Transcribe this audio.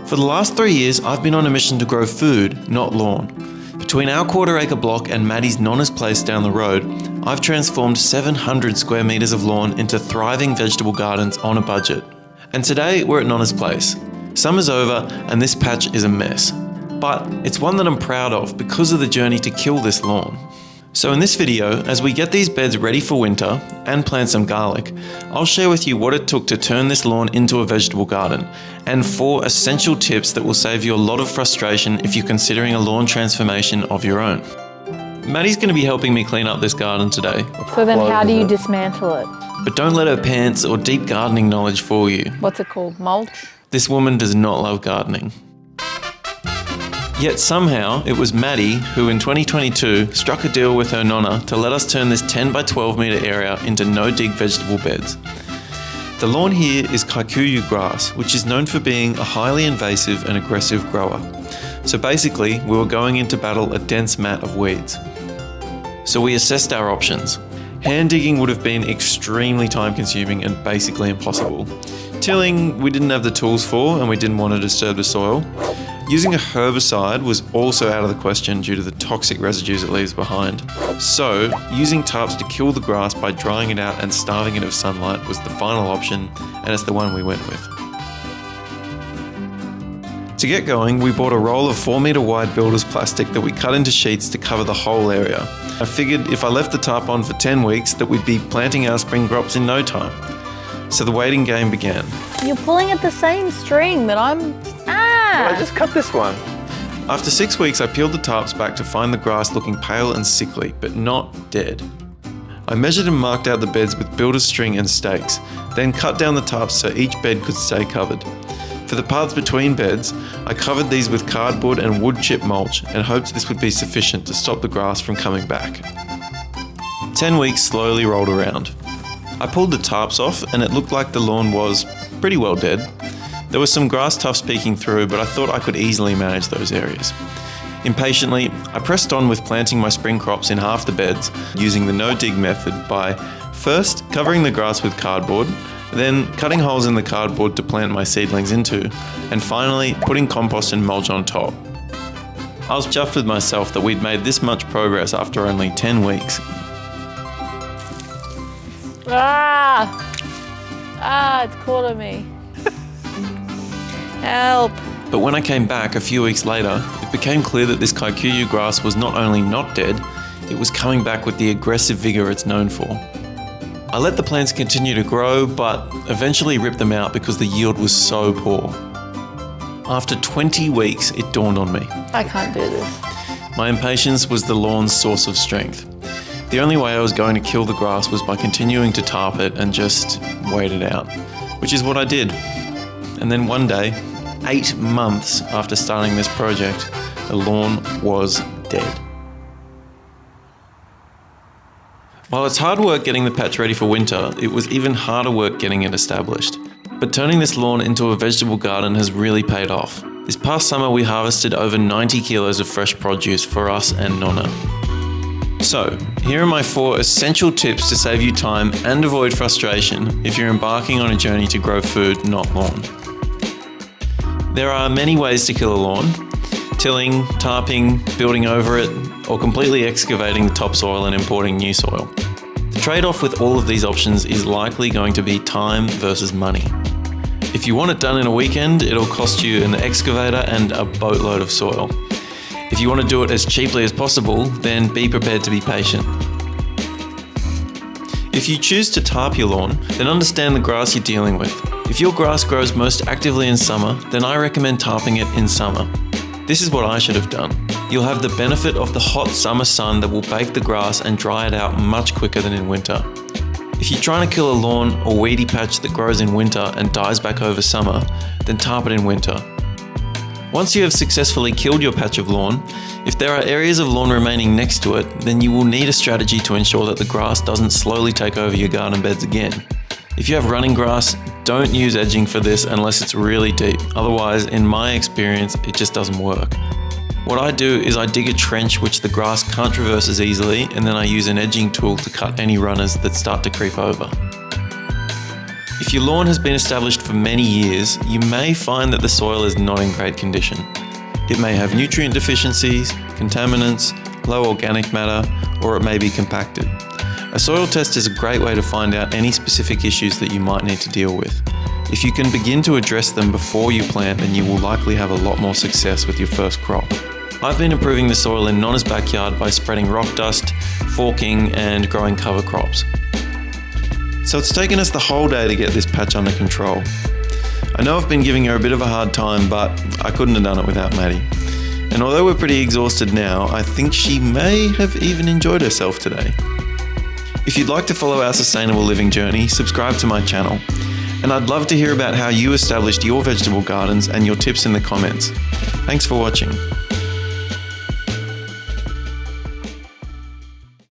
For the last 3 years, I've been on a mission to grow food, not lawn. Between our quarter-acre block and Maddy's Nonna's place down the road, I've transformed 700 square metres of lawn into thriving vegetable gardens on a budget. And today, we're at Nonna's place. Summer's over and this patch is a mess. But it's one that I'm proud of because of the journey to kill this lawn. So in this video, as we get these beds ready for winter and plant some garlic, I'll share with you what it took to turn this lawn into a vegetable garden and 4 essential tips that will save you a lot of frustration if you're considering a lawn transformation of your own. Maddy's going to be helping me clean up this garden today. So then how do you dismantle it? But don't let her pants or deep gardening knowledge fool you. What's it called? Mulch? This woman does not love gardening. Yet somehow, it was Maddy who in 2022 struck a deal with her Nonna to let us turn this 10 by 12 metre area into no-dig vegetable beds. The lawn here is Kikuyu grass, which is known for being a highly invasive and aggressive grower. So basically, we were going in to battle a dense mat of weeds. So we assessed our options. Hand digging would have been extremely time-consuming and basically impossible. Tilling, we didn't have the tools for and we didn't want to disturb the soil. Using a herbicide was also out of the question due to the toxic residues it leaves behind. So, using tarps to kill the grass by drying it out and starving it of sunlight was the final option, and it's the one we went with. To get going, we bought a roll of 4 metre wide builder's plastic that we cut into sheets to cover the whole area. I figured if I left the tarp on for 10 weeks that we'd be planting our spring crops in no time. So the waiting game began. You're pulling at the same string that I'm... I just cut this one. After 6 weeks, I peeled the tarps back to find the grass looking pale and sickly, but not dead. I measured and marked out the beds with builder's string and stakes, then cut down the tarps so each bed could stay covered. For the paths between beds, I covered these with cardboard and wood chip mulch and hoped this would be sufficient to stop the grass from coming back. 10 weeks slowly rolled around. I pulled the tarps off and it looked like the lawn was pretty well dead. There were some grass tufts peeking through, but I thought I could easily manage those areas. Impatiently, I pressed on with planting my spring crops in half the beds using the no-dig method by first covering the grass with cardboard, then cutting holes in the cardboard to plant my seedlings into, and finally putting compost and mulch on top. I was chuffed with myself that we'd made this much progress after only 10 weeks. It's caught on me. Help. But when I came back a few weeks later, it became clear that this Kikuyu grass was not only not dead, it was coming back with the aggressive vigour it's known for. I let the plants continue to grow, but eventually ripped them out because the yield was so poor. After 20 weeks, it dawned on me. I can't do this. My impatience was the lawn's source of strength. The only way I was going to kill the grass was by continuing to tarp it and just wait it out, which is what I did. And then one day, 8 months after starting this project, the lawn was dead. While it's hard work getting the patch ready for winter, it was even harder work getting it established. But turning this lawn into a vegetable garden has really paid off. This past summer we harvested over 90 kilos of fresh produce for us and Nonna. So, here are my 4 essential tips to save you time and avoid frustration if you're embarking on a journey to grow food, not lawn. There are many ways to kill a lawn: tilling, tarping, building over it, or completely excavating the topsoil and importing new soil. The trade-off with all of these options is likely going to be time versus money. If you want it done in a weekend, it'll cost you an excavator and a boatload of soil. If you want to do it as cheaply as possible, then be prepared to be patient. If you choose to tarp your lawn, then understand the grass you're dealing with. If your grass grows most actively in summer, then I recommend tarping it in summer. This is what I should have done. You'll have the benefit of the hot summer sun that will bake the grass and dry it out much quicker than in winter. If you're trying to kill a lawn or weedy patch that grows in winter and dies back over summer, then tarp it in winter. Once you have successfully killed your patch of lawn, if there are areas of lawn remaining next to it, then you will need a strategy to ensure that the grass doesn't slowly take over your garden beds again. If you have running grass, don't use edging for this unless it's really deep. Otherwise, in my experience, it just doesn't work. What I do is I dig a trench which the grass can't traverse as easily, and then I use an edging tool to cut any runners that start to creep over. If your lawn has been established for many years, you may find that the soil is not in great condition. It may have nutrient deficiencies, contaminants, low organic matter, or it may be compacted. A soil test is a great way to find out any specific issues that you might need to deal with. If you can begin to address them before you plant, then you will likely have a lot more success with your first crop. I've been improving the soil in Nonna's backyard by spreading rock dust, forking, and growing cover crops. So it's taken us the whole day to get this patch under control. I know I've been giving her a bit of a hard time, but I couldn't have done it without Maddy. And although we're pretty exhausted now, I think she may have even enjoyed herself today. If you'd like to follow our sustainable living journey, subscribe to my channel. And I'd love to hear about how you established your vegetable gardens and your tips in the comments. Thanks for watching.